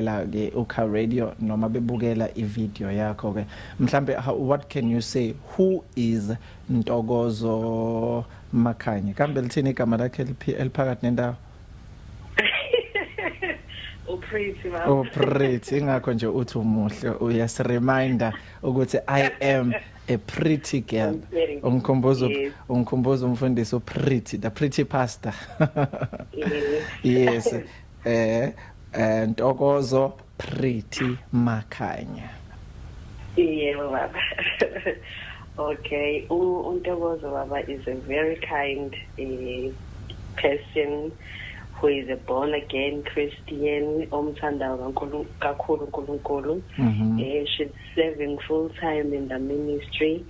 la ke ukha radio noma bebukela ivideo yakho ke mhlambe what can you say, who is Ntokozo Makhanye? Kambe lithini igama lakhe eliphakathi nendawo? Pretty ingakho nje uthi umuhle uyasireminder ukuthi I am a pretty girl. Ungikhumbuza umfundisi uPretty, the pretty pastor. Yes. Ntokozo Pretty Makhanye. Yeah, baba. Okay, Ntokozo baba is a very kind person who is a born again Christian, omthandayo kakhulu uNkulunkulu. She's serving full time in the ministry.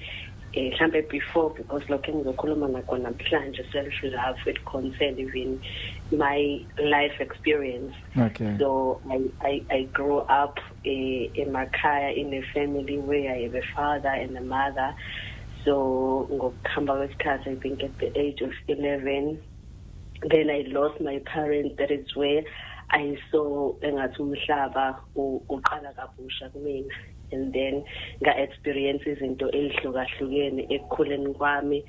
Mhlambe before, because lokho engizokhuluma ngakho namhlanje, self-love, it concerned even my life experience. Okay. So I grew up in Makaya in a family where I have a father and a mother. So ngokuhamba kwesikhathi, I think at the age of 11, then I lost my parents. That is where I saw engathi umhlaba uqala kabusha kumina. And then got experiences into ehlukahlukene ekukhuleni kwami.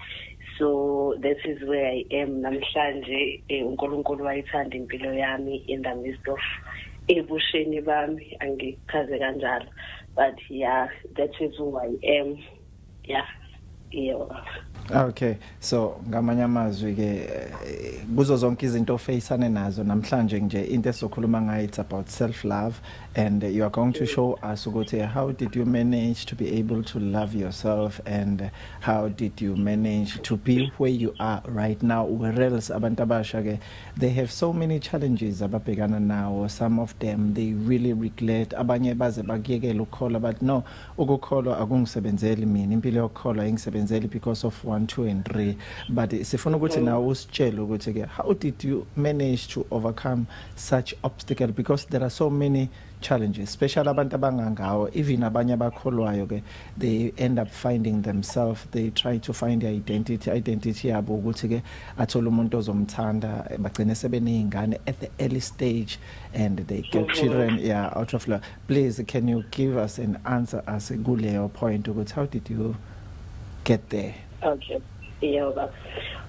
So that is where I am namhlanje. uNkulunkulu wayithanda impilo yami in the midst of ebusheni bami, angichaze kanjalo. But yeah, that is who I am. Yeah. Okay, so ngamanye amazwi ke kuzo zonke izinto ofaceane nazo namhlanje nje into esokhuluma ngayo, it's about self love, and you are going to show us ukuthi how did you manage to be able to love yourself, and how did you manage to be where you are right now, whereas abantu abasha ke they have so many challenges ababhekana nawo. Some of them they really regret, abanye baze bakuyekela ukukholwa, but no, ukukholwa akungisebenzeli mina, impilo yokukholwa ingisebenzeli because of 1, 2 and 3. But sifuna ukuthi nawe usitshele ukuthi ke how did you manage to overcome such obstacle, because there are so many challenges, especially abantu abangangawo, even abanye abakholwayo ke they end up finding themselves, they try to find their identity yabo ukuthi ke athola umuntu ozomthanda, bagcine sebeneyingane at the early stage and they get children out of love. Please, can you give us an answer as a kuleyo point ukuthi how did you get there? Okay. Yeah, baba.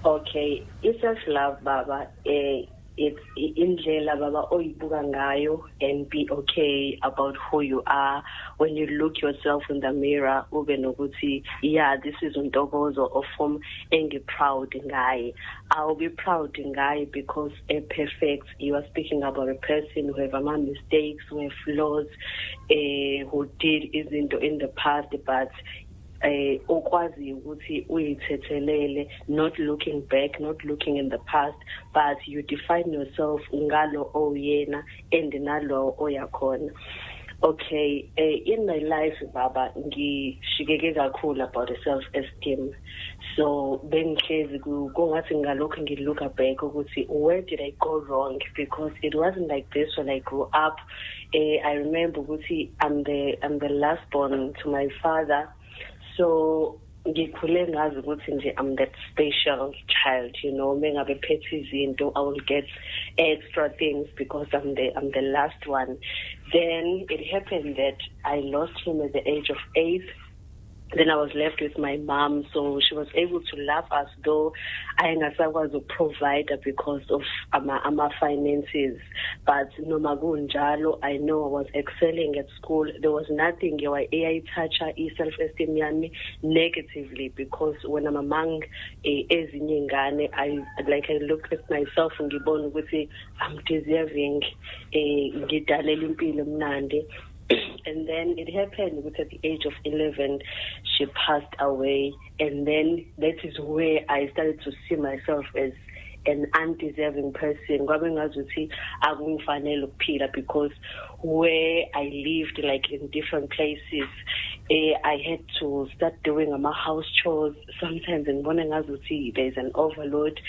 Okay, self-love baba, it's indlela baba oyibuka ngayo, and be okay about who you are. When you look yourself in the mirror, ube nokuthi yeah, this is Ntokozo of whom engi proud ngaye. I'll be proud ngaye because a perfect, you are speaking about a person who have mistakes, who have flaws, who did izinto in the past, but okwazi ukuthi uyithethelele, not looking back, not looking in the past, but you define yourself ngalo oyena and nalo oyakhona. Okay, in my life baba ngishikeke kakhulu about the self-esteem. So bengihlezi kungathi ngalokho ngilook back ukuthi where did I go wrong, because it wasn't like this when I grew up. I remember ukuthi I'm the last born to my father. So ngikhule ngazi ukuthi nje I'm that special child, you know, mengabe phethe izinto I will get extra things because I'm the last one. Then it happened that I lost him at the age of 8. Then I was left with my mom, so she was able to love us, though I was a provider because of our finances. But no magunjalo, I know I was excelling at school. There was nothing I touch self-esteem yami negatively, because when I'm among ezinyengane, I looked at myself and I'm deserving ngidalela impilo mnandi. And then it happened at the age of 11, she passed away. And then that is where I started to see myself as an undeserving person. Because where I lived, like in different places, I had to start doing my house chores. Sometimes in morning there's an overload.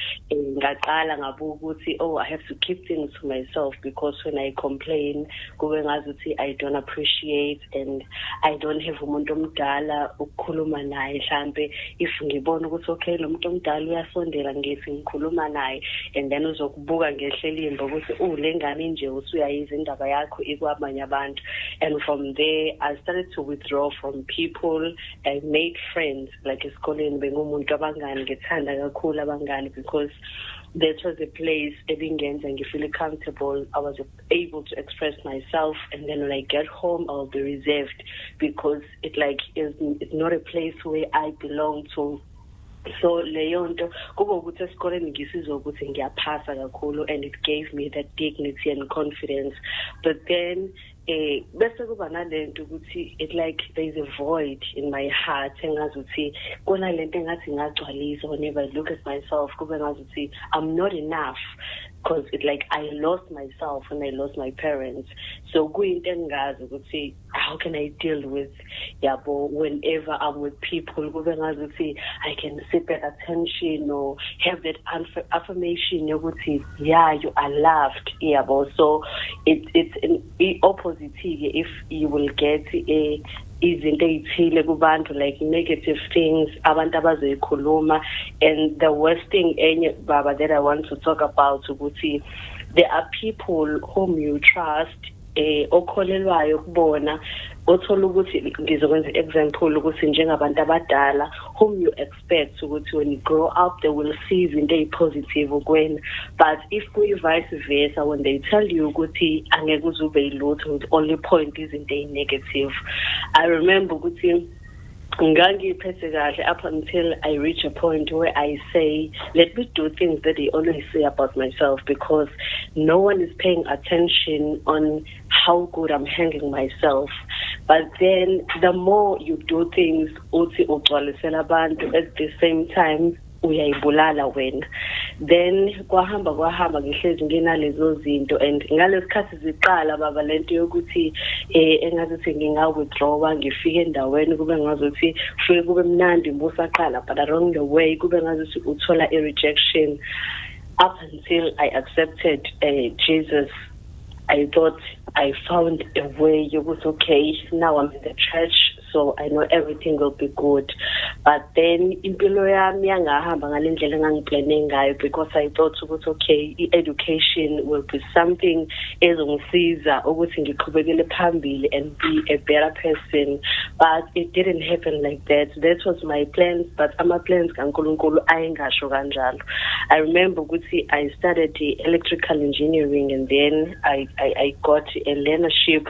Oh, I have to keep things to myself because when I complain, I don't appreciate and I don't have umuntu omdala ukukhuluma naye mhlambe if ngibona ukuthi okay lo muntu omdala uyasondela ngithi ngikhuluma naye and then uzokubuka ngehlelimba ukuthi lengane nje usuyayiza indaba yakho ikwabanye abantu. And from there I started to withdraw from people. I made friends like esikoleni bengumuntu abangani ngithanda kakhulu abangani because that was a place ebingenza ngifeel comfortable. I was able to express myself, and then when I get home I'll be reserved because it's not a place where I belong to. So leyo nto kuba ukuthi esikoleni ngisizwa ukuthi ngiyaphasa kakhulu, and it gave me that dignity and confidence. But then bese kuba nalento ukuthi it there's a void in my heart engazuthi kona lento engathi ngagcwalisa whenever I look at myself kube ngazuthi I'm not enough, because I lost myself when I lost my parents. So kuyinto engazi ukuthi how can I deal with whenever I'm with people kube ngazuthi I can sit at attention or have that affirmation ukuthi you are loved. So it's an opposite if you will get izinto ezithile kubantu like negative things abantu abazoyikhuluma. And the worst thing baba that I want to talk about ukuthi there are people whom you trust okholelwayo kubona othola ukuthi ngizokwenza example ukuthi njengabantu abadala whom you expect ukuthi when you grow up they will see izinto ezipositive kuwena, but if kuyi vice versa when they tell you ukuthi angeke uzube yilutho the only point izinto ezinegative. I remember ukuthi ngangiphethe kahle up until I reach a point where I say let me do things that they always say about myself, because no one is paying attention on how good I'm handling myself. But then the more you do things uthi ugcwalisela abantu at the same time uyayibulala wena. Then kwahamba ngihlezi nginalezo zinto, and ngalesikhathi ziqala baba lento yokuthi engazuthi ngingawithdraw ngifike endaweni kube ngazuthi ufike kube mnandi mbusaqala, but along the way kube ngazuthi uthola a rejection. Up until I accepted Jesus, I thought I found a way. You was okay. Now I'm in the church, so I know everything will be good. But then impilo yami yangahamba ngalendlela engangiplane ngayo, because I thought ukuthi okay, education will be something ezongisiza ukuthi ngiqhubekele phambili and be a better person. But it didn't happen like that. That was my plans, but ama plans kaNkulunkulu ayingasho kanjalo. I remember ukuthi I studied electrical engineering, and then I got a learnership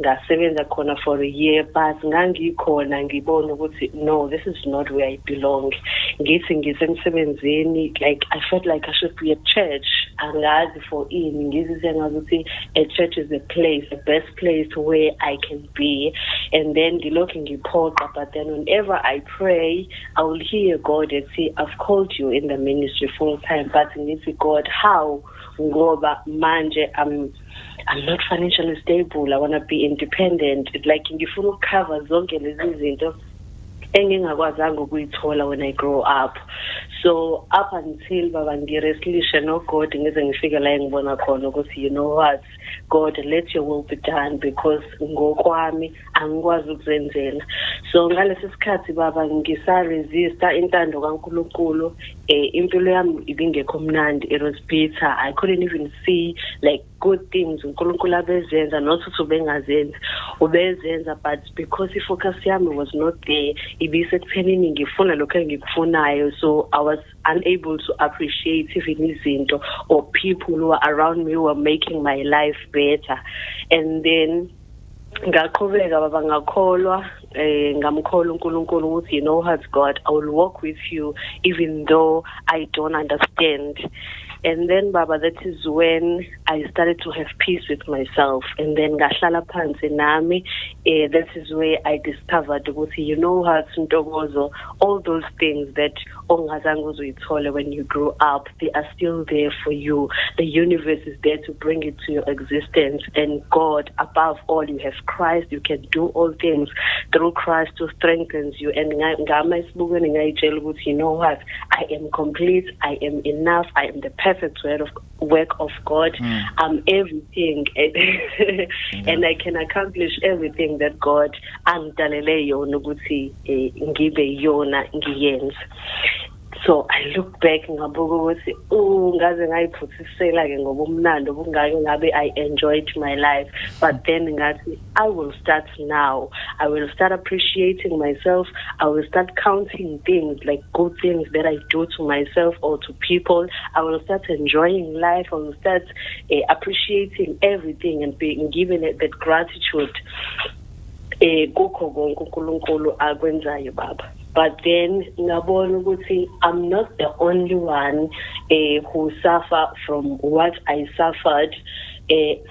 ngasebenza khona for a year, but ngangikhona ngibona ukuthi no, this is not where I belong. Ngithi ngisemsebenzini, I felt like I should be at church. Angazi for ini ngizize ngazuthi a church is a place, the best place where I can be. And then ngilokhu ngiphoqa, but then whenever I pray I will hear God and say I've called you in the ministry full time, but ngithi God, how? Ngoba manje I'm not financially stable. I want to be independent. It's like ngifuna ukucover zonke lezi zinto engingakwazanga ukuyithola when I grow up. So up until baba ngiresolution no God ngize ngifike la engibona khona ukuthi you know what, God, let your will be done, because ngokwami angikwazi ukuzenzela. So ngalesi sikhathi baba ngisa resista intando kaNkulunkulu, impilo yami ibingekho mnandi. It was bitter. I couldn't even see good things uNkulunkulu abezenza, not ukuthi ubengazenzi, ubezenza, but because ifocus yami was not there, ibisekuthenini ngifuna lokho engikufunayo. So I was unable to appreciate even izinto or people who were around me who were making my life better. And then ngaqhubeka baba ngakholwa, ngamkhola uNkulunkulu ukuthi you know what, God, I will walk with you even though I don't understand. And then baba, that is when I started to have peace with myself. And then ngahlala phansi nami, that is where I discovered ukuthi you know what, Ntokozo, all those things that ongazange uzuyithole when you grew up, they are still there for you. The universe is there to bring it to your existence. And God, above all, you have Christ. You can do all things through Christ who strengthens you. And you know what? I am complete. I am enough. I am the perfect work of God. I'm everything. And I can accomplish everything that God angidalele yona ukuthi ngibe yona ngiyenza. So I look back ngabuka ukuthi ngaze ngayiphuthisela ke ngoba umnando bungake ngabe I enjoyed my life, but then ngathi I will start now. I will start appreciating myself. I will start counting things like good things that I do to myself or to people. I will start enjoying life. I will start appreciating everything and being given it that gratitude kukho konke uNkulunkulu akwenzayo baba. But then ngabona ukuthi I'm not the only one who suffer from what I suffered.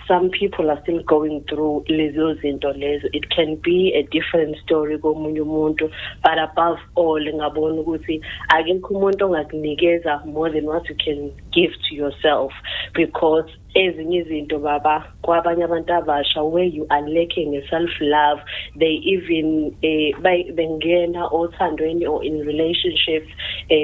Some people are still going through lezo zinto lezo. It can be a different story komunye umuntu, but above all ngabona ukuthi akekho umuntu ongakunikeza more than what you can give to yourself, because ezinye izinto baba kwabanye abantu abasha, where you are lacking a self love, they even bengena othandweni or in relationships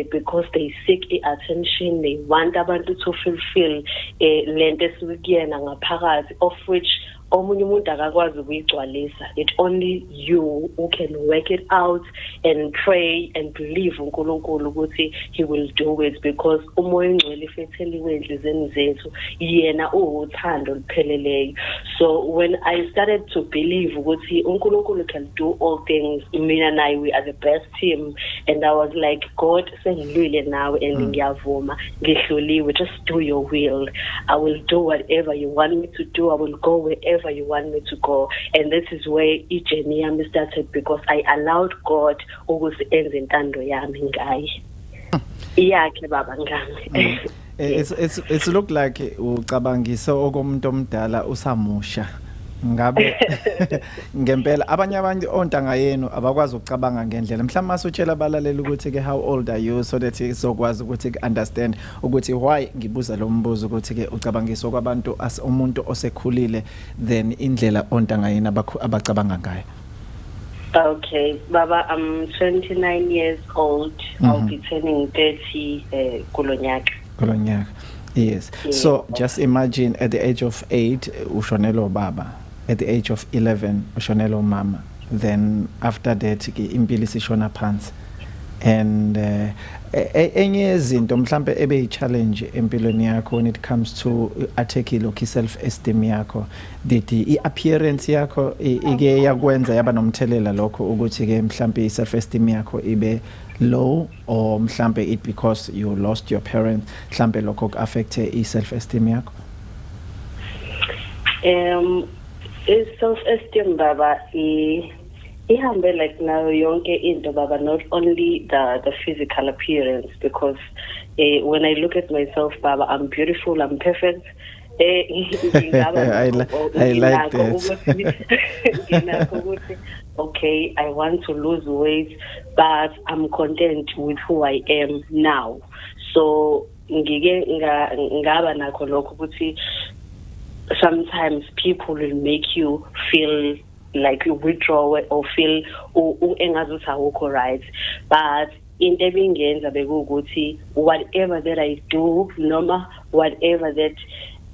because they seek attention. They want abantu to fulfill lento esikuyena ngaphakathi, of which omunye umuntu akakwazi ukuyigcwalisa. It only you who can work it out and pray and believe uNkulunkulu ukuthi he will do it, because umoya engcwele ifetheliwe enhlizweni zethu, yena uwuthando lupheleleyo. So when I started to believe ukuthi uNkulunkulu can do all things, mina naye we are the best team, and I was like, God, sengilwile nawe and ngiyavuma, ngihluliwe, just do your will. I will do whatever you want me to do. I will go wherever you want me to go. And this is where journey yami started, because I allowed God ukuthi enze intando yami ngaye. Iyakhe baba ngami. It's look like ucabangise okomuntu omdala usamusha. Ngabe ngempela abanye ontanga yenu abakwazi ukucabanga ngendlela. Mhlawumbe masutshela abalaleli ukuthi ke how old are you, so that izokwazi ukuthi understand ukuthi why ngibuza lo mbuzo ukuthi ke ucabangisa kwabantu as umuntu osekhulile than indlela ontanga yenu abacabanga ngayo. Okay, Baba, I'm 29 years old. I'll be turning 30 kulonyaka. Yes. Yeah. So just imagine at the age of 8 ushonelo baba, at the age of 11 ushonelo mama, then after that impilo isishona phansi. And enye izinto mhlambe ebe i-challenge empilweni yakho when it comes to athekile ki self esteem yakho, dithi i-appearance yakho ike yakwenza yaba nomthelela lokho ukuthi ke mhlambe i-self esteem yakho ibe low, or mhlambe it because you lost your parents, mhlambe lokho ku-affect i-self esteem yakho? Self esteem baba ihambe like nayo yonke into baba, not only the physical appearance, because when I look at myself baba, I'm beautiful, I'm perfect. I like that. Okay, I want to lose weight, but I'm content with who I am now. So ngaba nakho lokho ukuthi sometimes people will make you feel like you withdraw or feel engazuthi awukho right, but into ebingenza bekuwukuthi whatever that I do, noma whatever that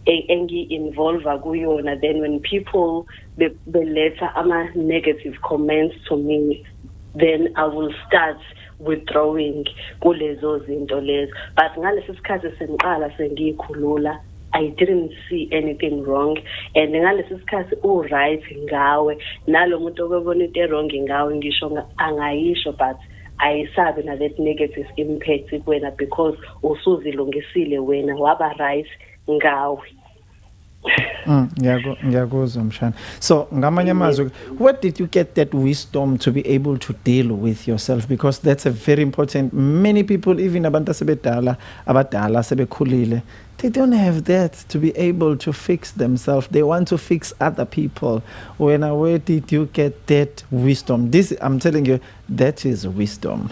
involve kuyona, then when people letter ama negative comments to me, then I will start withdrawing kulezo zinto lezo. But ngalesi sikhathi sengiqala sengikhulula, I didn't see anything wrong, and ngalesi sikhathi right ngawe, nalo muntu obona into wrong ngawe ngisho angayisho, but ayisabi na that negative impact kuwena, because usuzilungisile wena waba right ngawe. Ngiyakuzwa mshana. So ngamanye amazwi, where did you get that wisdom to be able to deal with yourself? Because that's a very important. Many people, even abantu abadala sebekhulile, they don't have that to be able to fix themselves. They want to fix other people. Where did you get that wisdom? This, I'm telling you, that is wisdom.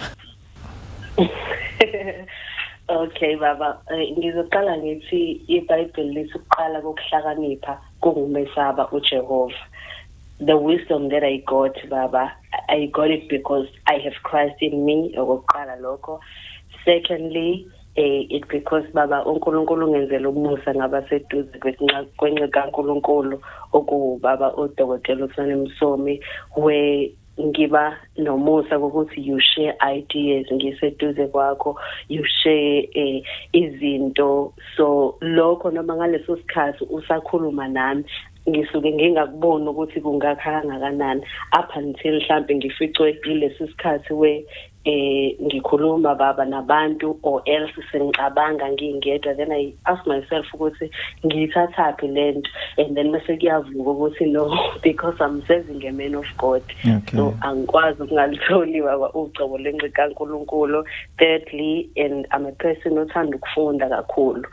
Okay baba, ngizoqala ngithi iBhayibheli lithi ukuqala kokuhlakanipha kungumesaba uJehova. The wisdom that I got, Baba, I got it because I have Christ in me, okokuqala lokho. Secondly, it because Baba uNkulunkulu ngenzela umusa ngabaseduze kwenqe kaNkulunkulu okubaba uDokotela Msomi, where ngiba nomusa ukuthi you share ideas ngiseduze kwakho, you share izinto, so lokho noma ngaleso sikhathi usakhuluma nami ngisuke ngingakubona ukuthi kungakhanga kanani up until mhlambe ngificwe kulesi sikhathi we ngikhuluma baba nabantu or else sengicabanga ngingedwa, then I ask myself ukuthi ngiyithathaphi lento, and then mase kuyavuka ukuthi no, because I'm serving a man of God. Okay. So angikwazi ukungalithola baba ucebo lenqe kaNkulunkulu. Thirdly, and I'm a person othanda ukufunda kakhulu,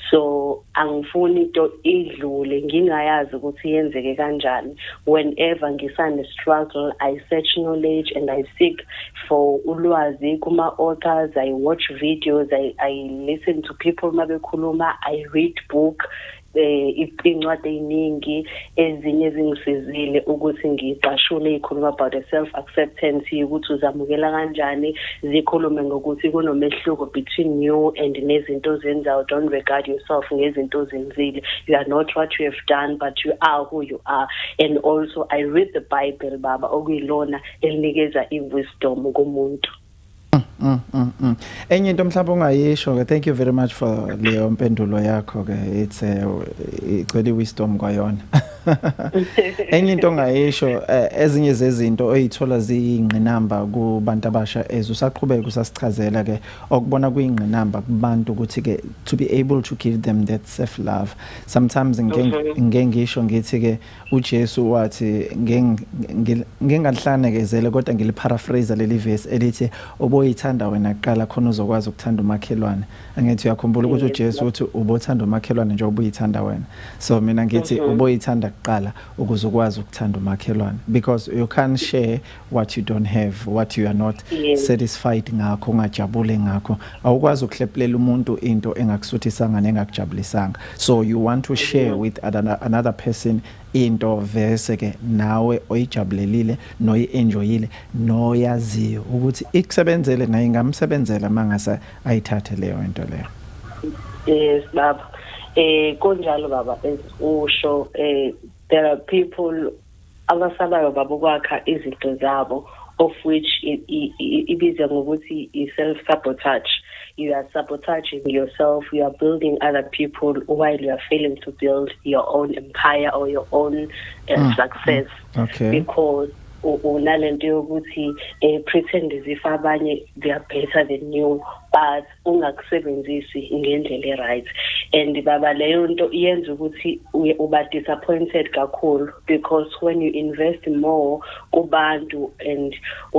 so angifuni into idlule ngingayazi ukuthi yenzeke kanjani. Whenever ngisane struggle, I search knowledge and I seek for ulwazi kuma authors, I watch videos, I listen to people mabekhuluma, I read book, incwadi eziningi ezinye ezingisizile ukuthi ngiqashule ikhuluma about the self acceptance, ukuthi uzamukela kanjani, zikhulume ngokuthi kunomehluko between you and nezinto ozenzayo. Don't regard yourself ngezinto ozenzile. You are not what you have done, but you are who you are. And also I read the Bible baba okuyilona elinikeza iwisdom kumuntu. Enye into mhlawumbe ungayisho ke, thank you very much for leyo mpendulo yakho ke, it's icwele wisdom kwayona. Enye into ongayisho, ezinye zezinto oyithola ziyingqinamba kubantu abasha usaqhubeka usasichazela ke okubona kuyingqinamba kubantu ukuthi ke to be able to give them that self love. Sometimes ngisho ngithi ke uJesu wathi ngingalihlanekezele kodwa ngiliparaphrase leli verse elithi oboyithanda wena kuqala khona uzokwazi ukuthanda umakhelwane. Angithi uyakhumbula ukuthi uJesu uthi ubothanda umakhelwane nje obuyithanda wena. So mina ngithi uboyithanda kuqala ukuze ukwazi ukuthanda umakhelwane, because you can't share what you don't have, what you are not satisfied ngakho, ungajabule ngakho. Awukwazi ukuhleplela umuntu into engakusuthisanga nengakujabulisanga. So you want to share with another person into verse ke nawe oyijabulelile noyenjoyile noyaziyo ukuthi ikusebenzele naye ngamsebenzela mangase ayithathe leyo into leyo. Yes baba, kunjalo baba, usho there are people abasabayo baba ukwakha izinto zabo, of which ibiza ngokuthi i-self sabotage. You are sabotaging yourself, you are building other people while you are failing to build your own empire or your own success. Okay. Because unalento yokuthi pretend as if abanye they are better than you, but ungakusebenzisi ngendlela right. And baba leyo nto iyenza ukuthi uba disappointed kakhulu, because when you invest more kubantu and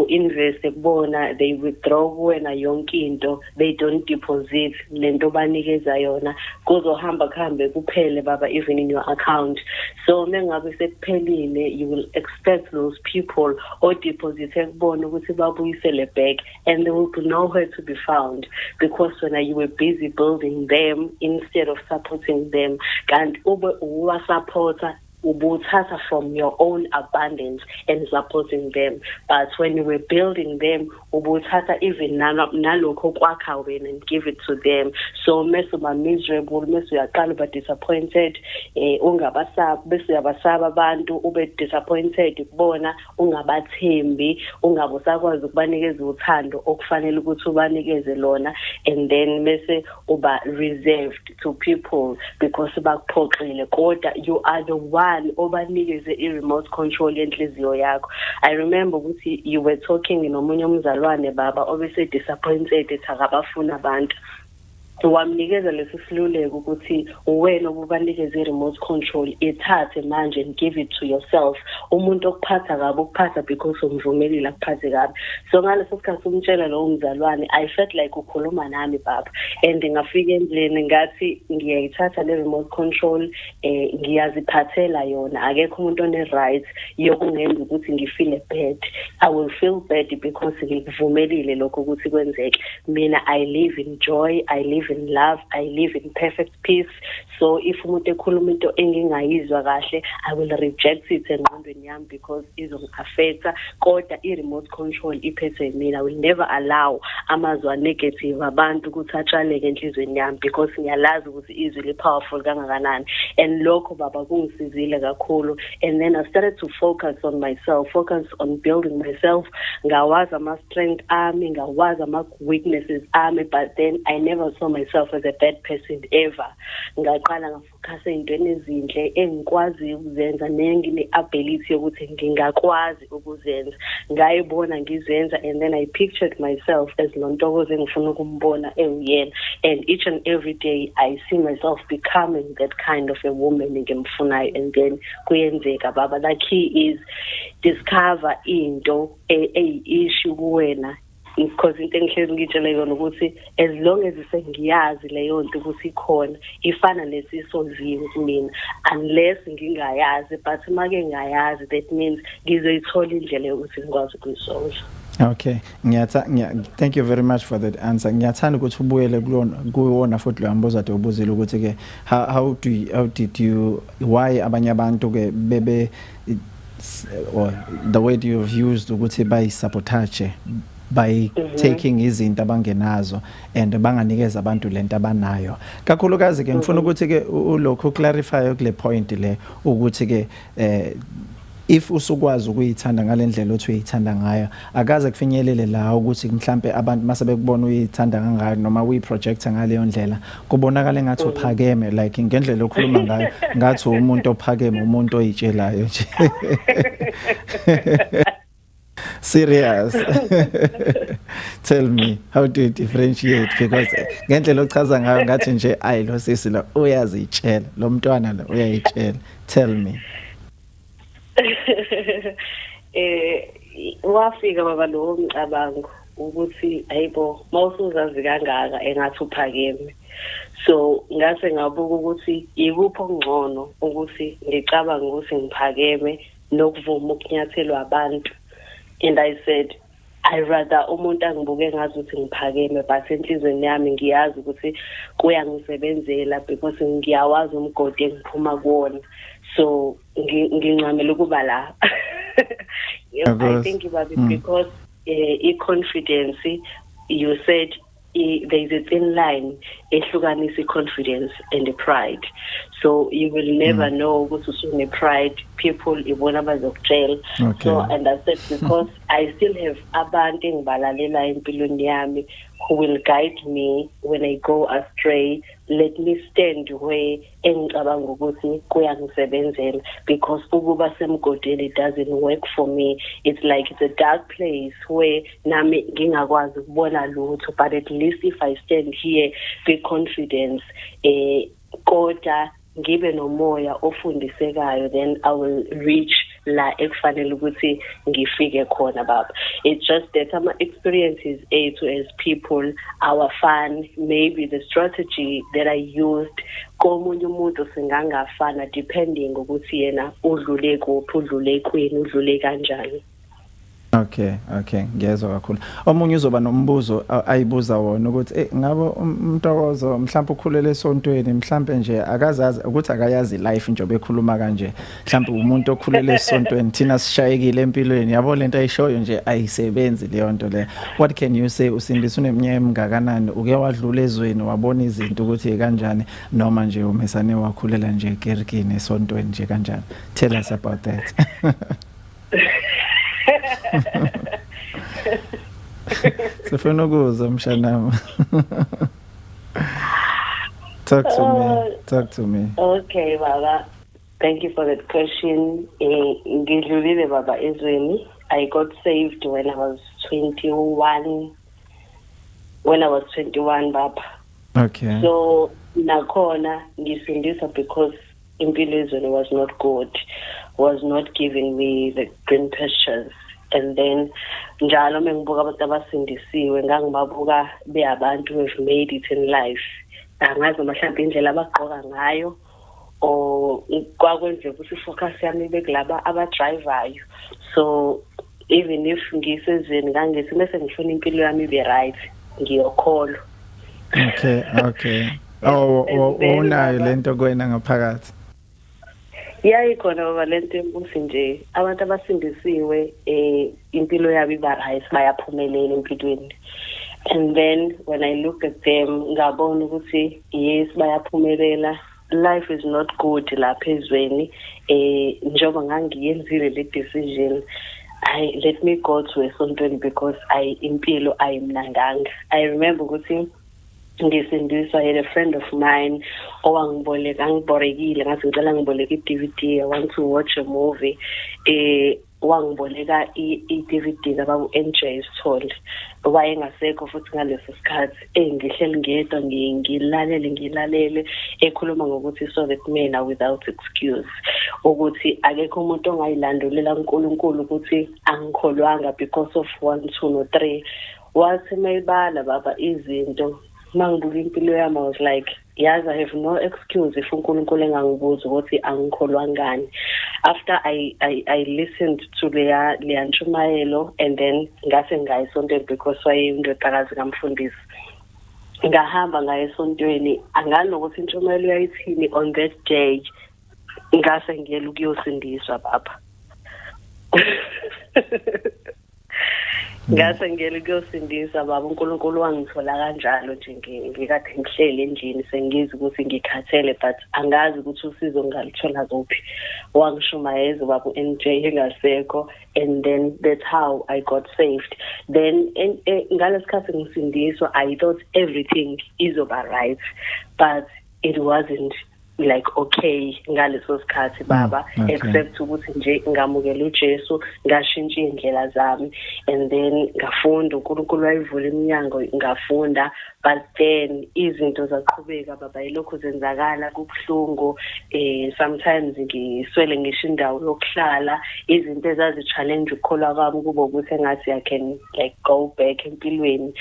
invest kubona, they withdraw kuwena yonke into, they don't deposit lento banikeza yona, kuzohamba kuhambe kuphele baba even in your account. So mengabe sekuphelile, you will expect those people or deposit kubona ukuthi babuyisele back, and they will be nowhere to be found, because when you were busy building them instead of supporting them, and ube supporter ubuthatha from your own abundance and supporting them. But when you were building them, ubuthatha even nalokho kwakha wena and give it to them. So mase uba miserable, mase uyaqala uba disappointed, ungabasaba, bese uyabasaba abantu, ube disappointed kubona, ungabathembi, ungabusakwazi ukubanikeza uthando okufanele ukuthi ubanikeze lona, and then mase uba reserved to people because bakuphoxile, kodwa you are the one obanikeze i-remote control yenhliziyo yakho. I remember ukuthi you were talking nomunye umzalwane baba obese disappointed akabafuna abantu, wamnikeza lesi siluleko ukuthi wena obubanikeza i-remote control ithathe manje and give it to yourself. Umuntu okuphatha kabi ukuphatha because umvumelile akuphathe kabi. So ngaleso sikhathi umtshela lo mzalwane, I felt like ukhuluma nami baba, and ngafika endlini ngathi ngiyayithatha le remote control, ngiyaziphathela yona. Akekho umuntu one-right yokungenza ukuthi ngifeel bad. I will feel bad because ngikuvumelile lokho ukuthi kwenzeke. Mina I live in joy, I live in love, I live in perfect peace. So if umuntu ekhuluma into engingayizwa kahle, I will reject it engqondweni yami because izongi-affecta. Kodwa i-remote control iphethe mina. I will never allow amazwi negative abantu ukuthi atshaleke enhlizweni yami because ngiyalazi ukuthi izwi li-powerful kangakanani. And lokho baba kungisizile kakhulu. And then I started to focus on myself, focus on building myself. Ngawazi ama-strength ami, ngawazi ama-weaknesses ami, but then I never saw myself as a bad person ever. Ngaqala ngafocus ey'ntweni ezinhle engikwazi ukuzenza nengine-ability yokuthi ngingakwazi ukuzenza. Ngayibona ngizenza, and then I pictured myself as Lontokoze engifuna ukumbona ewuyena. And each and every day I see myself becoming that kind of a woman engimfunayo. And then kuyenzeka baba. The key is discover into issue kuwena. Because into engihlezi ngitshela yona ukuthi as long as sengiyazi leyo nto ukuthi ikhona ifana nesisoziwe kumina, unless ngingayazi, but make ngayazi that means ngizoyithola indlela yokuthi ngikwazi ukuyisolve. Okay, thank you very much for that answer. Ngiyathanda ukuthi ubuyele kuwona futhi lo yambuza ade ubuzile ukuthi ke how did you, why abanye abantu ke bebe, or the word you've used ukuthi bayi-sabotage by taking izinto abangenazo and banganikeza abantu lento abanayo. Kakhulukazi ke ngifuna ukuthi ke ulokho clarify kule point le ukuthi ke if usukwazi ukuyithanda ngalendlela othi uyithanda ngayo, akaze kufinyelele la ukuthi mhlambe abantu mase bekubona uyithanda kangayo noma uyiprojecta ngaleyo ndlela kubonakala ngathi uphakeme, like ngendlela okhuluma ngayo ngathi umuntu ophakeme, umuntu oyitshelayo nje. Serious. Tell me, how do you differentiate? Because ngendlela ochaza ngayo ngathi nje ayi lo sisi lo uyazitshela, lo mntwana lo uyayitshela. Tell me. Wafika baba lo mcabango ukuthi ayibo mawusuzazi kangaka engathi uphakeme. So ngase ngabuka ukuthi ikuphi okungcono ukuthi ngicabanga ukuthi ngiphakeme nokuvuma ukunyathelwa abantu. And I said, I rather umuntu angibuke ngazi ukuthi ngiphakeme, but enhlizweni yami ngiyazi ukuthi kuyangisebenzela because ngiyawazi umgodi engiphuma kuwona. So ngincamela ukuba la. I think about it because confidence, you said there is a thin line ehlukanisa confidence and pride. So you will never know ukuthi usune pride, people ibona bazokutshela. Okay. So and I said because I still have abantu engibalalela empilweni yami who will guide me when I go astray. Let me stand where engicabanga ukuthi kuyangisebenzela, because ukuba semgodini it doesn't work for me. It's like it's a dark place where nami ngingakwazi ukubona lutho, but at least if I stand here be confidence kodwa ngibe nomoya ofundisekayo, then I will reach la ekufanele ukuthi ngifike khona baba. It's just that ama experiences as people, our fun, maybe the strategy that I used komunye umuntu singangafana depending ukuthi yena udlule kuphi, udlule kwini, udlule kanjani. Okay, ngiyezwa kakhulu. Omunye uzoba nombuzo ayibuza wona ukuthi ngabe umntokozo mhlawumbe ukhulele esontweni, mhlawumbe nje akazazi ukuthi akayazi life nje bekhuluma kanje. Mhlawumbe umuntu okhulele esontweni thina sishayekile empilweni, yabo lento ayishoyo nje ayisebenzi leyo nto le. What can you say? Usindisa uneminyaka emingakanani? Uke wadlula ezweni wabona izinto ukuthi kanjani, noma nje umesane wakhulela nje ekerkini esontweni nje kanjani? Tell us about that. Sifuna ukuzwa mshanami. Talk to me. Okay baba, thank you for that question. Ngidlulile baba ezweni. I got saved when I was 21 baba. Okay. So nakhona ngisindisa because impilo ezweni was not good, was not giving me the green pastures. And then njalo mengibuka abantu abasindisiwe ngangibabuka beyabantu who have made it in life. Angazi mhlawumbe indlela abagqoka ngayo or kwakwenze ukuthi focus yami bekulaba abadrivayo. So even if ngisezweni ngangithi mase ngifuna impilo yami ibe right ngiyokholwa. Okay. Unayo lento kuwena ngaphakathi. Ikhona baba lento embusi nje abantu abasindisiwe impilo yabo iba right bayaphumelela empilweni. And then when I look at them ngabona ukuthi yes bayaphumelela, life is not good lapha ezweni njengoba ngangiyenzile le decision, let me go to esontweni because impilo ayimnandanga. I remember ukuthi ngisindiswa, I had a friend of mine ngiborekile ngathi ngicela ngiboleka i-DVD, I want to watch a movie, wangiboleka i-DVD abaku-enjoy Sithole wayengasekho futhi ngaleso sikhathi ngihleli ngedwa ngilalele ekhuluma ngokuthi so that men are without excuse, ukuthi akekho umuntu ongayilandulela uNkulunkulu ukuthi angikholwanga because of 1 2 no 3. Wathi mayibala baba izinto mangibuka impilo yami, I was like, yes, I have no excuse if uNkulunkulu engangibuza ukuthi angikholwa ngani. After I listened to leya ntshumayelo and then ngase ngayisontweni because wayeyindodakazi kaMfundisi, ngahamba ngayisontweni anganokuthi intshumayelo yayithini on that day, ngase ngiyela ukuyosindiswa baba. Ngase ngiyela ukuyosindisa baba, uNkulunkulu wangithola kanjalo nje ngikade ngihleli endlini sengizi ukuthi ngikhathele but angazi ukuthi usizo ngalithola kuphi. Wangishumayeza baba uNJ engasekho, and then that's how I got saved. Then ngalesikhathi ngisindiswa I thought everything is over right, but it wasn't like okay ngaleso sikhathi baba, except ukuthi nje ngamukela uJesu, ngashintsha indlela zami, and then ngafunda uNkulunkulu wayivula iminyango ngafunda. But then izinto zaqhubeka baba, ilokhu zenzakala kubhlungu, sometimes ngiswele ngisho indawo yokuhlala, izinto ezazi-challenge ukukholwa kwami kube ukuthi engathi I can like go back empilweni.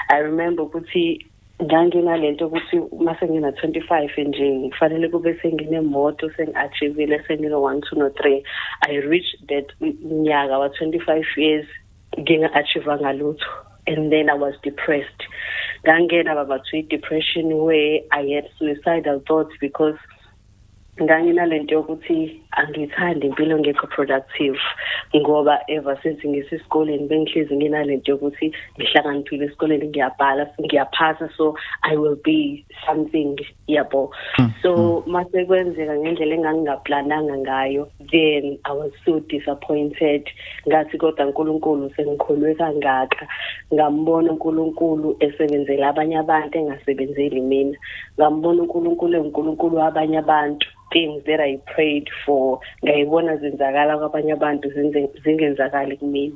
I remember ukuthi nganginalento ukuthi mase ngina 25 nje kufanele kube senginemoto sengi-achievile sengino 1 2 no 3. I reached that nyaka wa 25 years nginga-achieve ngalutho, and then I was depressed. Ngangena baba to depression where I had suicidal thoughts because nganginalento yokuthi angithandi impilo ngekho productive, ngoba ever since ngisesikoleni bengihlezi nginalento yokuthi ngihlakaniphile esikoleni, ngiyabhala ngiyaphasa, so I will be something yabo. So mase kwenzeka ngendlela engangingaplananga ngayo, then I was so disappointed. Ngathi kodwa uNkulunkulu sengikholwe kangaka, ngambona uNkulunkulu esebenzela abanye abantu engasebenzeli mina, ngambona uNkulunkulu wabanye abantu, things that I prayed for ngayibona zenzakala kwabanye abantu zingenzakali kumina.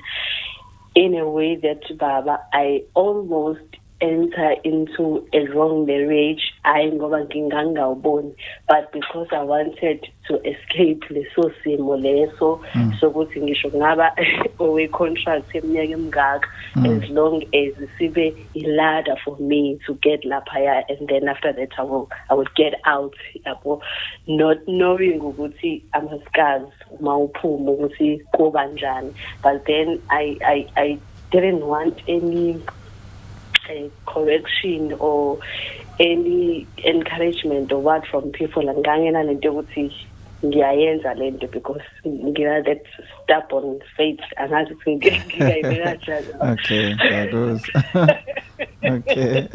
In a way that baba, I almost enter into a wrong marriage, ngoba ngingangawuboni, but because I wanted to escape leso simo leso sokuthi ngisho ngaba owe contract eminyaka emingaka, as long as sibe ladder for me to get lapha, and then after that I would get out yabo, not knowing ukuthi amaskazi mawuphuma ukuthi kuba njani. But then I didn't want any correction or any encouragement or word from people, ngangena lento ukuthi ngiyayenza lento because ngina that stubborn faith angathi ngiyayibeka njalo. Okay, that goes. Okay.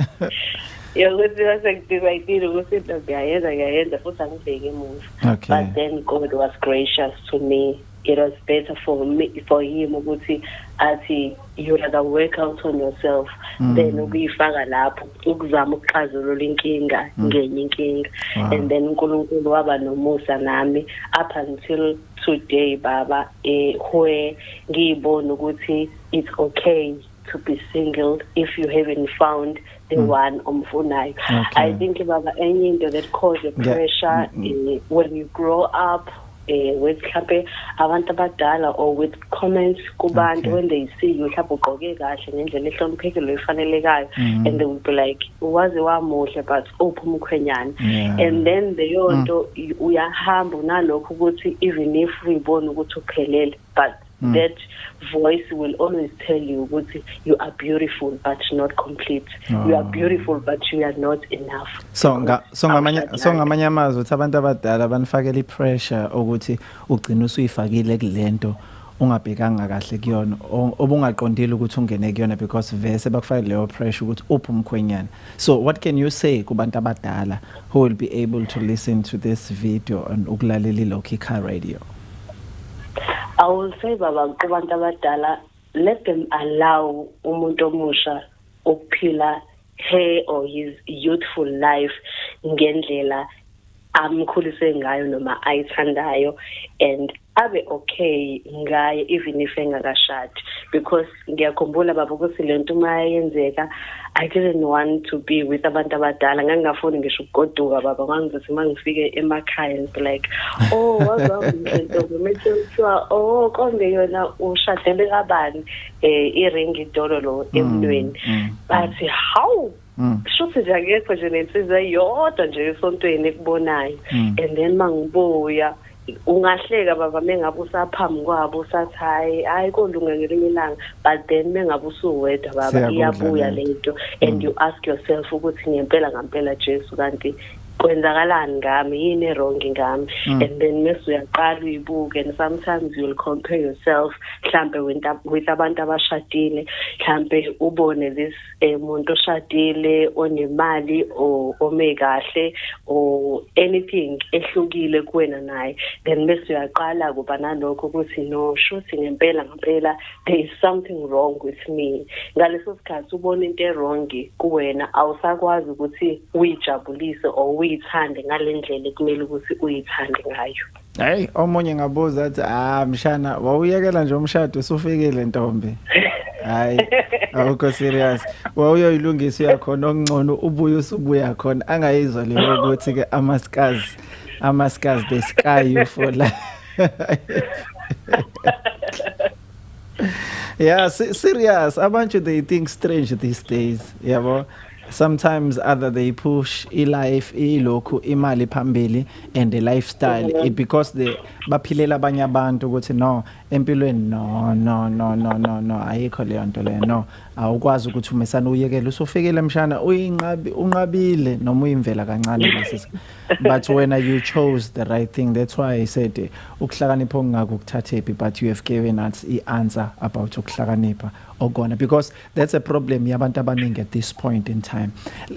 Ukuthi wasengidivayidile ukuthi ngiyayenza futhi angibheke emuva. But then God was gracious to me. It was better for him ukuthi athi you rather work out on yourself than ukuyifaka lapho ukuzama ukuxazulula inkinga ngenye inkinga. And then uNkulunkulu waba nomusa nami up until today baba, where ngiyibona ukuthi it's okay to be single if you haven't found the one omfunayo. I think baba enye into that causes pressure when you grow up with mhlambe abantu abadala or with comments kubantu when they see you mhlambe ugqoke kahle ngendlela ehloniphekile efanelekayo and they will be like waze wamuhle but uphuma ukhwenyana and then leyo nto uyahamba unalokho ukuthi even if uyibona ukuthi uphelele but that voice will always tell you ukuthi you are beautiful but not complete. You are beautiful but you are not enough. So ngamanye amazwi uthi abantu abadala banifakela ipressure ukuthi ugcina usuyifakile kulento ungabhekanga kahle kuyona obungaqondile ukuthi ungene kuyona because vese bakufakela leyo pressure ukuthi uphume khwenyana. So what can you say kubantu abadala who will be able to listen to this video on ukulalela iLokica Radio? I will say baba kubantu abadala, let them allow umuntu omusha ukuphila her or his youthful life ngendlela amkhulise ngayo noma ayithandayo and abe okay ngaye even if engakashadi because ngiyakhumbula baba ukuthi lento mayenzeka I didn't want to be with abantu abadala ngangafuni ngisho ukugoduka baba ngangithi mangifike emakhaya and be like oh wazamhlento methwa oh konke yona ushadele kabani iring idolo lo emlweni but how shuthi nje akekho nje nensizwa yodwa nje esontweni ekubonayo and then mangibuya ungahleka baba mengabe usaphambi kwabo usathi hayi kolunga ngelinye ilanga but then mengabe usuwedwa baba iyabuya lento and you ask yourself ukuthi ngempela Jesu kanti kwenzakalani ngami yini wrong ngami and then mase uyaqala uyibuke and sometimes you will compare yourself mhlambe with abantu abashadile mhlambe ubone this umuntu oshadile onemali o ome kahle or anything ehlukile kuwena naye then mase uyaqala kuba nalokho ukuthi no shuthi ngempela there is something wrong with me ngaleso sikhathi ubona into wrong kuwena awusakwazi ukuthi uyijabulise or uyithande ngalendlela ekumele ukuthi uyithande ngayo. Hey, omunye ngabuza athi mshana wawuyekela nje umshado usufikile ntombi. Hayi, awukho serious. Wawuyoyilungisa yakhona okungcono ubuye usubuya khona angayizwa leyo ukuthi ke amaskazi the sky you for life. Yeah, serious. Abantu they think strange these days. Yabo. Sometimes other they push life ilokhu imali phambili and the lifestyle because they baphilela abanye abantu ukuthi no empilweni no ayikho leyo nto leyo no awukwazi ukuthi umesana uyekela usufikele mshana unqabile noma uyimvela kancane bese but when you chose the right thing that's why I said ukuhlakanipha ongaka ukuthathephi but you have given us answer about ukuhlakanipha ogona because that's a problem yabantu abaningi at this point in time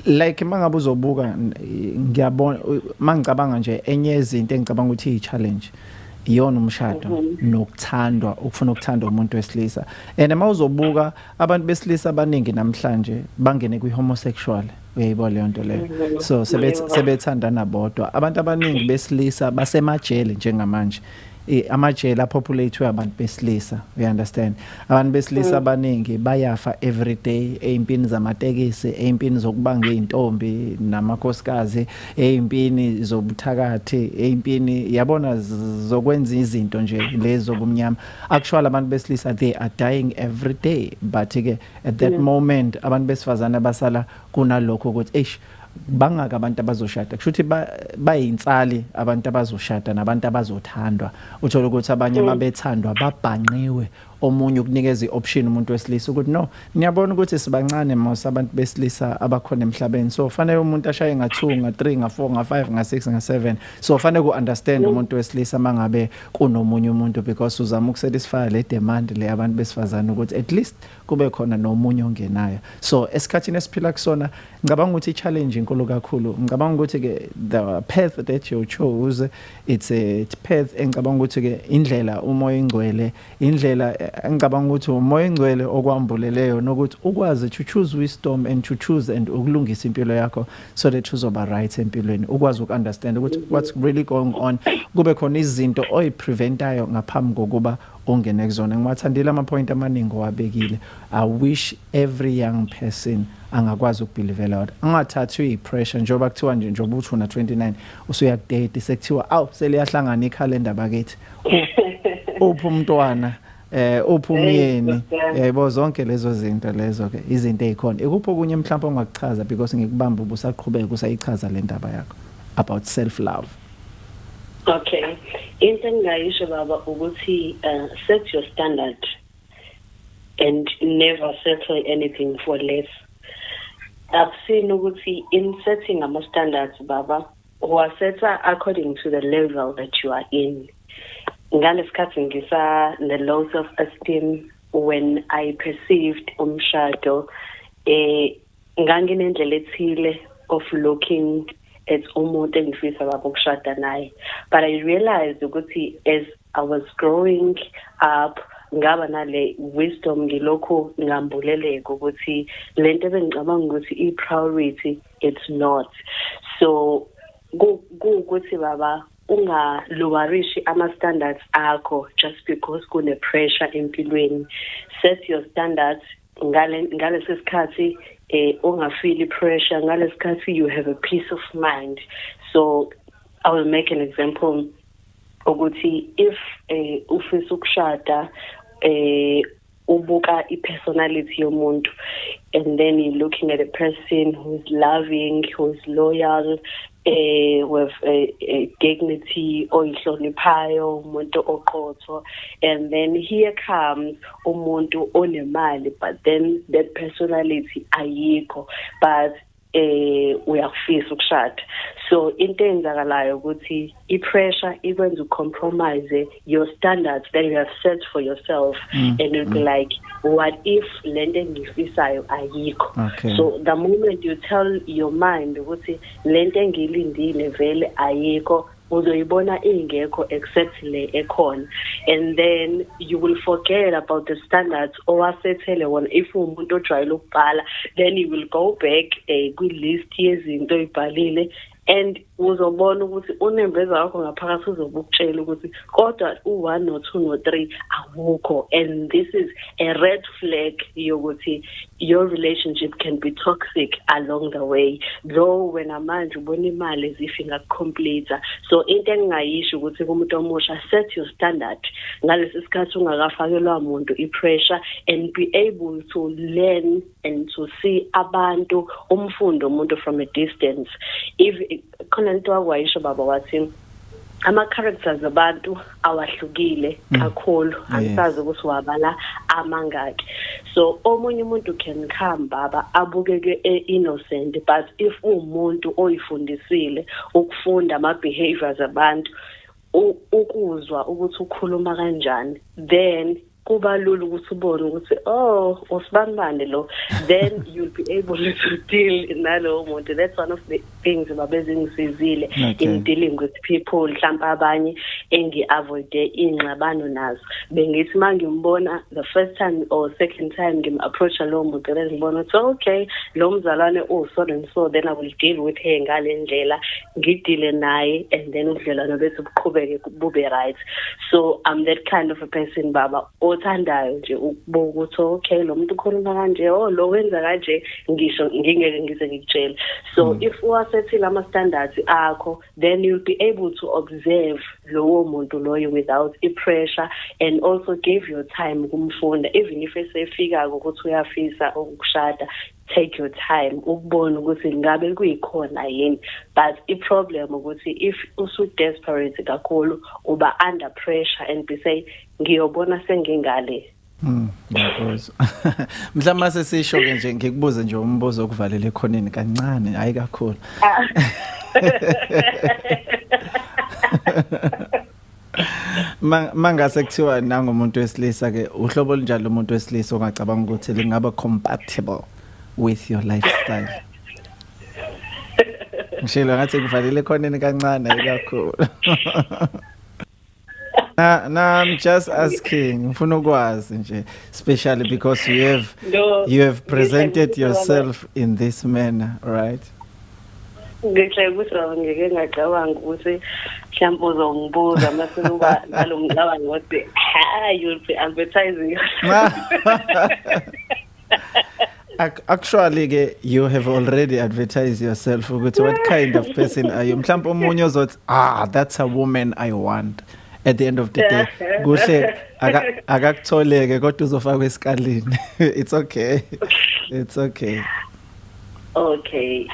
like mangabe uzobuka ngiyabona mangicabanga nje enye izinto engicabanga ukuthi i-challenge iyona umshado nokuthandwa ukufuna ukuthandwa umuntu wesilisa and mawuzobuka abantu besilisa abaningi namhlanje bangene kwi-homosexual uyayibona leyo nto leyo so sebethandana bodwa abantu abaningi besilisa basemajele njengamanje amajele apopulate abantu besilisa you understand abantu besilisa abaningi bayafa every day eimpini zamatekisi eimpini zokubanga izintombi namakhosikazi eimpini zobuthakathi eimpini yabona zokwenza izinto nje lezo kumnyama actually abantu besilisa they are dying every day but ke at that moment abantu besifazana basala kunalokho ukuthi bangaka abantu abazoshada kushuthi bayintsali abantu abazoshada nabantu abazothandwa uthola ukuthi abanye mabethandwa babhanqiwe omunye ukunikeza ioption umuntu wesilisa ukuthi no niyabona ukuthi sibancane mos abantu besilisa abakhona emhlabeni so fanele umuntu ashaye nga2 nga3 nga4 nga5 nga6 nga7 so fanele uunderstand umuntu wesilisa mangabe kunomunye umuntu because uzama ukusatisfy le demand le abantu besifazana ukuthi at least kube khona nomunye ongenayo so esikhathini esiphila kusona ngicabanga ukuthi i-challenge inkulu kakhulu ngicabanga ukuthi ke the path that you chose it's a path engicabanga ukuthi ke indlela umoya ingcwele indlela ngicabanga ukuthi umoya engcwele okwambuleleyo nokuthi ukwazi to choose wisdom and to choose and ukulungisa impilo yakho so that uzoba right empilweni, ukwazi ukunderstand ukuthi what's really going on, kube khona izinto oyipreventayo ngaphambi kokuba ongene kuzona. Ngiwathandile ama-point amaningi owabekile. I wish every young person angakwazi ukubelievela out, angathathwa i-pressure njengoba kuthiwa nje njengoba uthi una 29 usuyakudate sekuthiwa awu seliyahlangana ikhalenda bakithi uphi umntwana uphi umyeni, yebo zonke lezo zinto lezo ke izinto ezikhona. Ikuphi okunye mhlawumbe ongakuchaza because ngikubamba ubusaqhubeka usayichaza le ndaba yakho about self love? Okay, into engayisho baba ukuthi set your standard and never settle anything for less. I've seen ukuthi in setting ama standards baba wasetha according to the level that you are in. Ngalesikhathi ngisa the low self esteem when I perceived umshado nganginendlela ethile of looking at umuntu engifisa baba ukushada naye, but I realized ukuthi as I was growing up ngaba nale wisdom ngilokho ngambuleleka ukuthi lento ebengicabanga ukuthi i-priority it's not. So ukuthi baba ungalowerishi ama-standards akho just because kune pressure empilweni. Set your standards ngalesi sikhathi ungafeel pressure, ngalesi sikhathi you have a peace of mind. So I will make an example ukuthi if ufisa ukushada ubuka i-personality yomuntu and then you're looking at a person who's loving, who's loyal, with a dignity oyihloniphayo, umuntu oqotho, and then here comes umuntu onemali but then that personality ayikho but uyafisa ukushada. So into enzakalayo ukuthi i-pressure ikwenza ucompromise your standards that you have set for yourself and you'll be like, what if lento engifisayo ayikho? Okay. So the moment you tell your mind ukuthi lento engilindile vele ayikho, uzoyibona ingekho except le ekhona, and then you will forget about the standards owasethele wona. If umuntu ojwayele ukubhala, then you will go back kwi-list yezinto oyibhalile and uzobona ukuthi unembeza wakho ngaphakathi uzobukutshela ukuthi kodwa u1 no2 no3 awukho, and this is a red flag yokuthi your relationship can be toxic along the way, though when manje ubona imali ezifika complete. So into engayisho ukuthi kumuntu omusha, set your standard ngalesi sikhathi ungakafakelwa umuntu i-pressure and be able to learn and to see abantu umfundo umuntu from a distance. If khona into akwayisho baba wathi ama-characters abantu awahlukile kakhulu, angisazi ukuthi wabala amangaki. So omunye umuntu can come baba abukeke innocent, but if umuntu oyifundisile ukufunda ama-behaviors abantu, ukuzwa ukuthi ukhuluma kanjani, then kuba lula ukuthi ubone ukuthi usibanibani lo, then you'll be able to deal nalowo muntu. That's one of the things babezingisizile in dealing with people. Mhlawumbe abanye engi-avoide ingxabano nazo, bengithi mangimbona the first time or second time ngim-approacha lowo muntu ngibona ukuthi okay lo mzalwane so and so, then I will deal with her ngale ndlela, ngidile naye, and then ubudlelwano bethu buqhubeke bube right. So I'm that kind of a person baba othandayo nje ukubuka ukuthi okay lo muntu ukhuluma kanje, lo wenza kanje, ngisho ngingeke ngize ngikutshela. So if wasethile ama-standards akho, then you'll be able to observe lowo muntu loyo without i-pressure, and also give your time kumfunda. Even if esefika ukuthi uyafisa ukushada, take your time ukubona ukuthi ngabe kuyikhona yini. But i-problem ukuthi if usu-desperate kakhulu uba under pressure and be say ngiyobona sengingale. Ngiyakuzwa. Mhlawumbe sesisho ke nje ngikubuze nje umbuzo okuvalela ekhoneni kancane, hayi kakhulu. Mangase kuthiwa nangomuntu wesilisa ke uhlobo olunjalo umuntu wesilisa ongacabanga ukuthi lingaba compatible with your lifestyle? Ngishilo ngathi kuvalile ekhoneni kancane, hayi kakhulu. Nah, I'm just asking. Ngifuna ukwazi nje, especially because No, you have presented ngihle yourself in this manner, right? ukuthi ngeke ngacabanga ukuthi mhlawumbe uzongibuza mase kuba nalomcabango ukuthi you'll be advertising. Actually, you have already advertised yourself. What kind of person are you? Mhlawumbe omunye uzothi, that's a woman I want. At the end of the day, kuhle akakutholeke kodwa uzofakwa esikalini. It's okay. It's okay. Okay.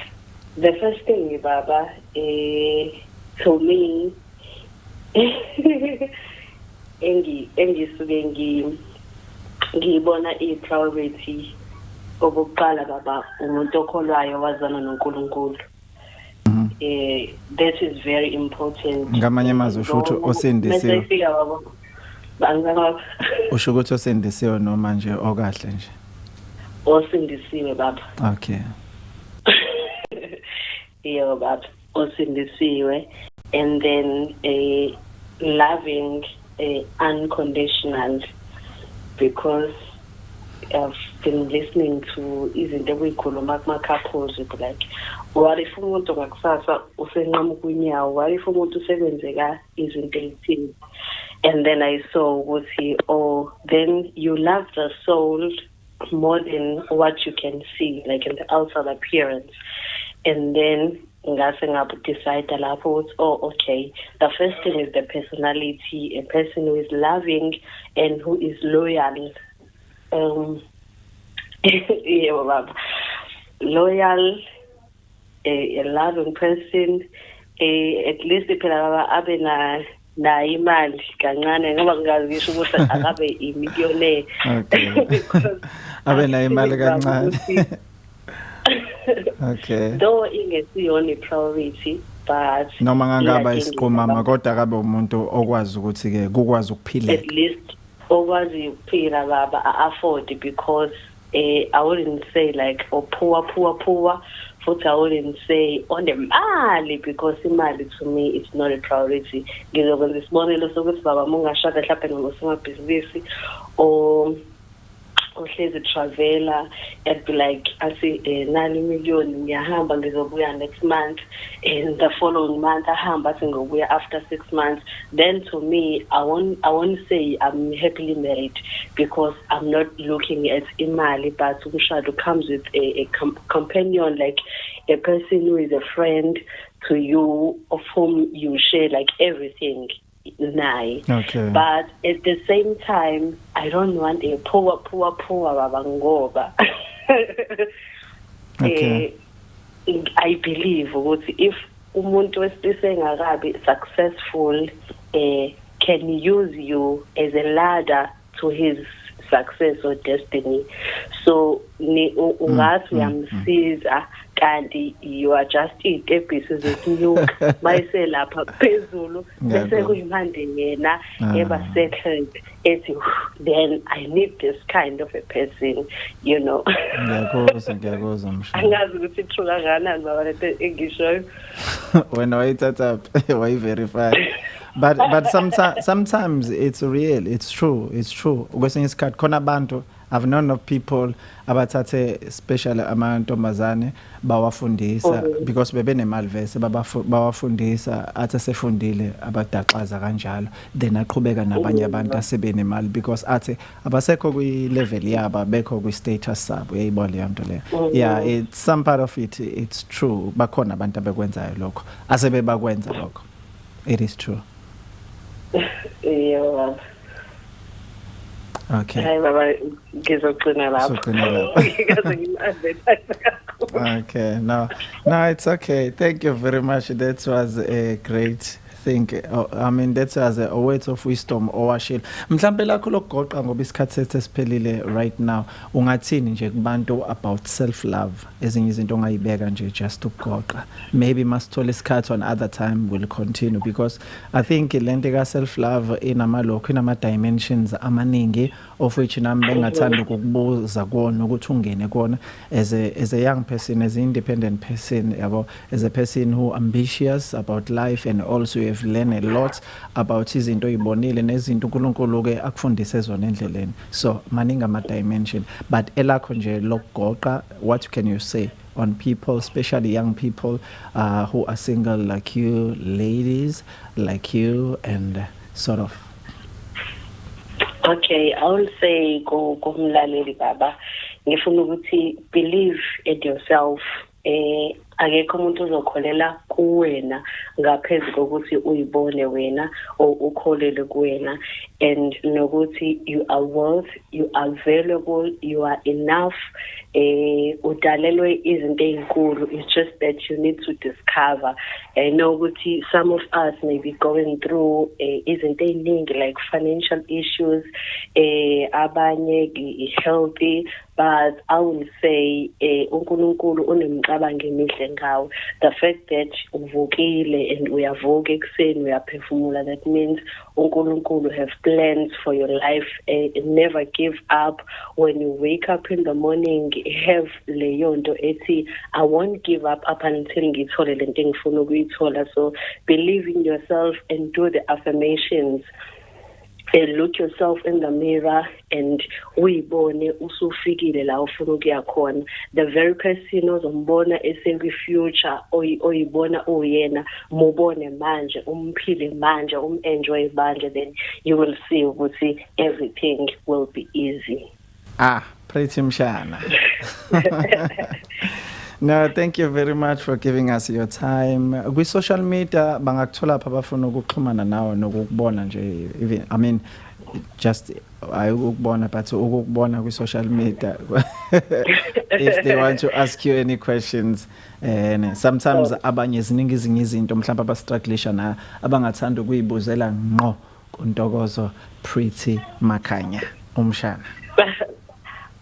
The first thing, Baba, to me, ngibona i-priority okokuqala baba umuntu okholwayo wazana noNkulunkulu. That is very important. Ngamanye amazwi usho ukuthi osindisiwe. Mesefika baba. Bangaka Usho ukuthi osindisiwe noma nje okahle nje. Osindisiwe baba. Okay. Yeah, baba. Osindisiwe, and then loving unconditional, because I've been listening to izinto ezikhuluma kuma couples with like, what if umuntu ngakusasa usenqama kwinyawo, what if umuntu usebenzeka izinto ezithini, and then I saw ukuthi then you love the soul more than what you can see, like in the outside appearance. And then ngase decide lapho ukuthi okay, the first thing is the personality, a person who is loving and who is loyal. Yeah, loyal, a loving person, at least phela abe na imali kancane ngoba ngazi ngisho ukuthi akabe imillionaire. Okay. Abe na imali kancane. Okay. Though ingesiyona priority, but noma ngangaba isiqhumama kodwa akabe umuntu okwazi ukuthi ke kukwazi ukuphila. At least okwazi ukuphila baba afford, because I wouldn't say like poor, but I wouldn't say on the mali, because imali to me it's not a priority. Ngizokwenza isibonelo sokuthi baba mungashada mhlawumbe ngosomabhizinisi or uhlezi travela and be like asi 9 million ngiyahamba ngizobuya next month, and the following month ahamba singobuya after 6 months, then to me I won't say I'm happily married, because I'm not looking at imali, but umshado comes with a companion, like a person who is a friend to you, of whom you share like everything. Okay. But at the same time, I don't want a poor babangoba. Okay. I believe if umuntu wesilisa engakabi successful can use you as a ladder to his success or destiny. So ungathi uyamsiza kanti you are just iy'tebhisi zesinyuka mayiselapha phezulu bese kuyimande yena eba settled ethi then I need this kind of a person, you know. Ngiyakuzwa mshana. Angazi ukuthi true kangakanani baba lento engishoyo. Wena wayithatha wayiverify. But sometimes it's real, it's true. Kwesinye isikhathi khona abantu, I've known of people abathathe especially amantombazane bawafundisa because bebenemali vese bawafundisa athi sefundile abadaxaza kanjalo, then aqhubeka nabanye abantu asebenemali because athi abasekho kwi level yabo bekho kwi status sabo, uyayibona leyo nto leyo. Yeah, it's some part of it, it's true. Bakhona abantu abekwenzayo lokho, asebebakwenza lokho. It is true. Yeah. Okay. Hayi baba ngizoqina lapho. Okay, no, it's okay. Thank you very much. That was a great thing. I mean, that was a words of wisdom owashilo. Mhlambe lakho lokugoqa ngoba isikhathi sethu siphelile right now. Ungathini nje kubantu about self love? Ezinye izinto ongayibeka nje just ukugoqa. Maybe masithola isikhathi on other time we'll continue, because I think lento ka self love inamalokho inama dimensions amaningi of which nami bengathanda ukukubuza kuona ukuthi ungene kuona as a young person, as an independent person, yabo, as a person who ambitious about life, and also you have life, learn a lot about izinto oyibonile nezinto uNkulunkulu ke akufundise zona endleleni. So maningi ama-dimension, but elakho nje lokugoqa, what can you say on people, especially young people who are single like you, ladies like you, and sort of? Okay, I will say kumlaleli baba, ngifuna ukuthi believe in yourself. Akekho umuntu uzokholela kuwena ngaphezulu kokuthi uyibone wena ukholele kuwena, and nokuthi you are worth, you are valuable, you are enough. Udalelwe izinto ezinkulu. It's just that you need to discover. Nokuthi some of us may be going through izinto eziningi like financial issues, abanye healthy, but I will say uNkulunkulu unemcabango emihle ngawe. The fact that uvukile and uyavuka ekuseni uyaphefumula, that means uNkulunkulu have plans for your life. Never give up. When you wake up in the morning, have leyo nto ethi I won't give up until ngithole lento engifuna ukuyithola. So believe in yourself and do the affirmations. Look yourself in the mirror and uyibone usufikile la ufuna ukuya khona. The very person ozombona future oyibona uyena, mubone manje, umphile manje, enjoy manje, then you will see ukuthi everything will be easy. Pretty Mshana. No, thank you very much for giving us your time. With social media, bangakuthola pha bafuna ukuxhumana nawe nokukubona nje, even I mean just ayukubona but ukubona ku social media if they want to ask you any questions, and sometimes abanye ziningi ezinye izinto mhlawumbe abastrugglisha na abangathanda ukuyibuzela ngqo kuNtokozo Pretty Makhanya Umshana.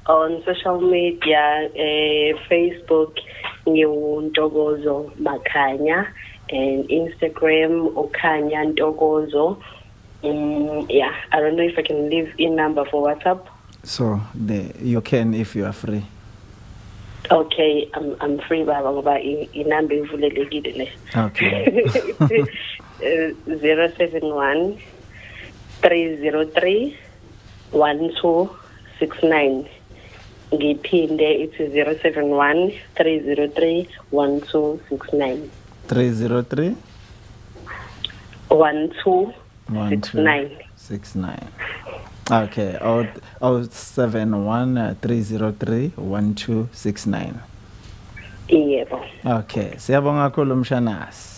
On social media, Facebook, Ntokozo Makhanya, and Instagram, Okanya Ntokozo. Yeah, I don't know if I can leave in number for WhatsApp. So you can if you are free. Okay, I'm free, baba ngoba inamba ivulelekile. Okay. 071 303 1269. Ngiphinde it's 071 303 1269. 303 1269. Okay, 071 303 1269. Yebo. Okay, siyabonga kakhulu Mshanasi.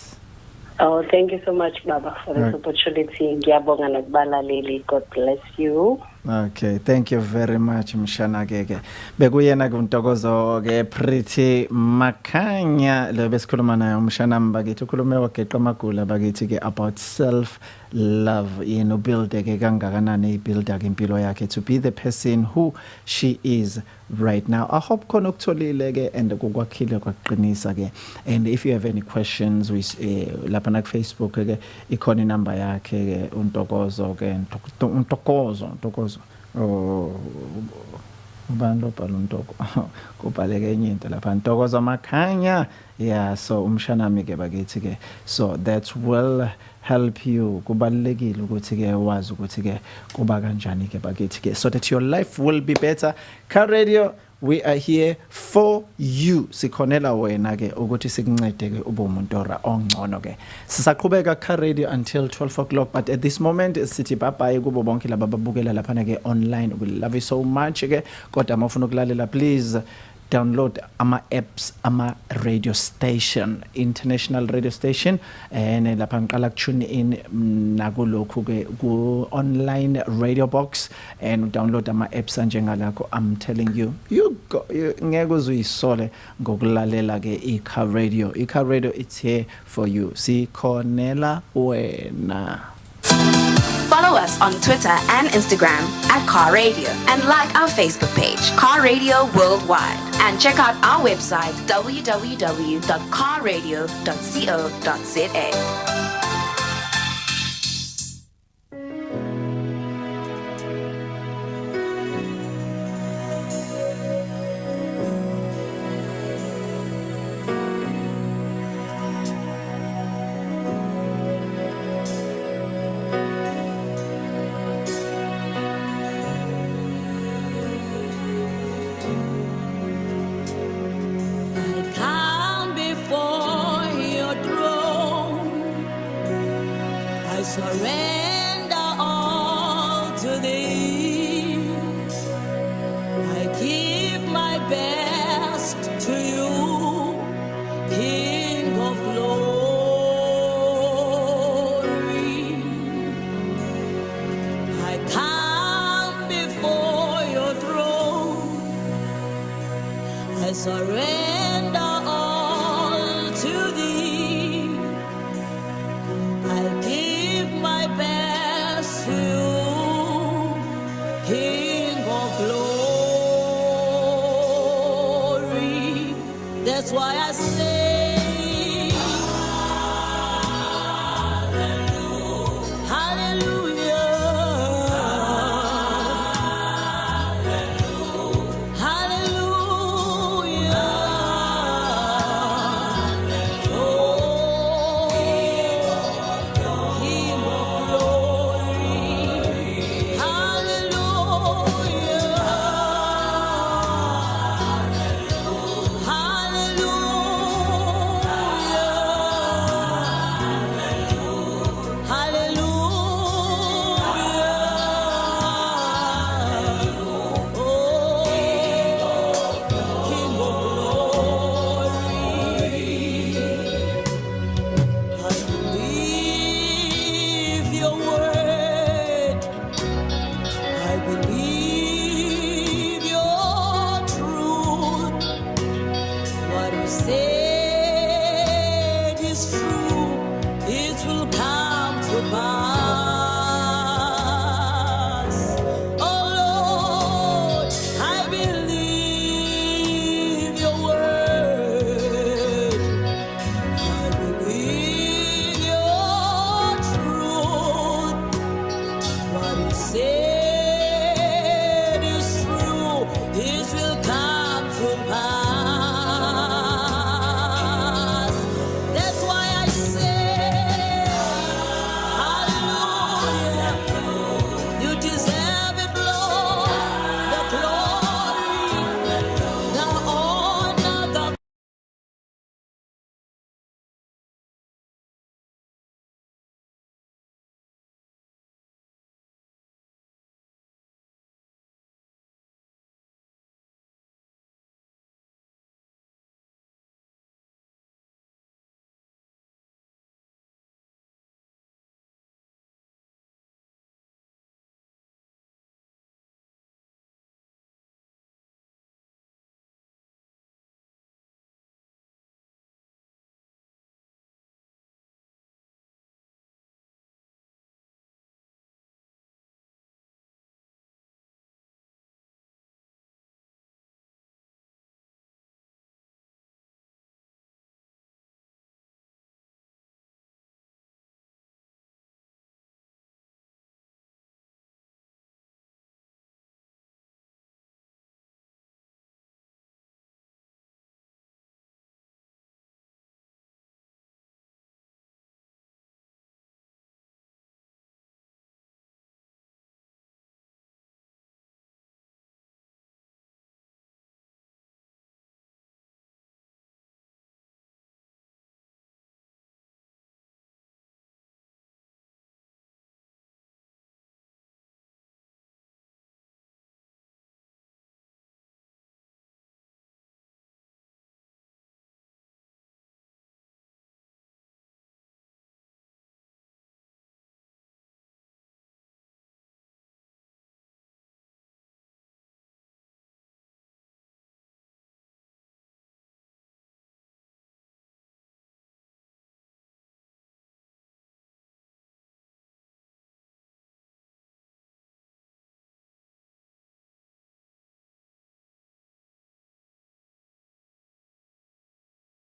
Oh, thank you so much, Baba, for this opportunity. Ngiyabonga nakubalaleli. God bless you. Okay, thank you very much Mshana keke. Bekuyena kuNtokozo ke Pretty Makhanya le besikhuluma naye Mshana mbakithi ukhulume wageqa amagula bakithi ke about self love, yena build ke kangakanani ibuild ke impilo yakhe to be the person who she is right now. I hope khona ukutholile ke and ukwakhile kwaqinisa ke, and if you have any questions with lapha na Facebook ke ikhona inamba yakhe ke uNtokozo ke Ntokozo ubani bhala uNtoko kubhaleke enye into lapha Ntokozo Makhanya. Yeah, so umshanami ke bakithi ke, so that will help you. Kubalekile ukuthi ke wazi ukuthi ke kuba kanjani ke bakithi ke, so that your life will be better. Car Radio, we are here for you. Sikhonela wena ke ukuthi sikuncede ke ube umuntu ongcono ke. Sisaqhubeka Car Radio until 12 o'clock, but at this moment sithi bye bye kubo bonke laba babukela lapha ke online. We love you so much ke, kodwa mawufuna ukulalela please download ama apps, ama radio station, international radio station, and lapha ngiqala tune in nakulokhu ke ku online radio box, and download ama apps anjengalakho. I'm telling you, ngeke uzuyisole ngokulalela ke iCar Radio. iCar Radio, it's here for you. Sikhonela wena. Follow us on Twitter and Instagram at Car Radio, and like our Facebook page, Car Radio Worldwide. And check out our website, www.carradio.co.za. surrender all to thee. I give my best to you, King of glory. That's why I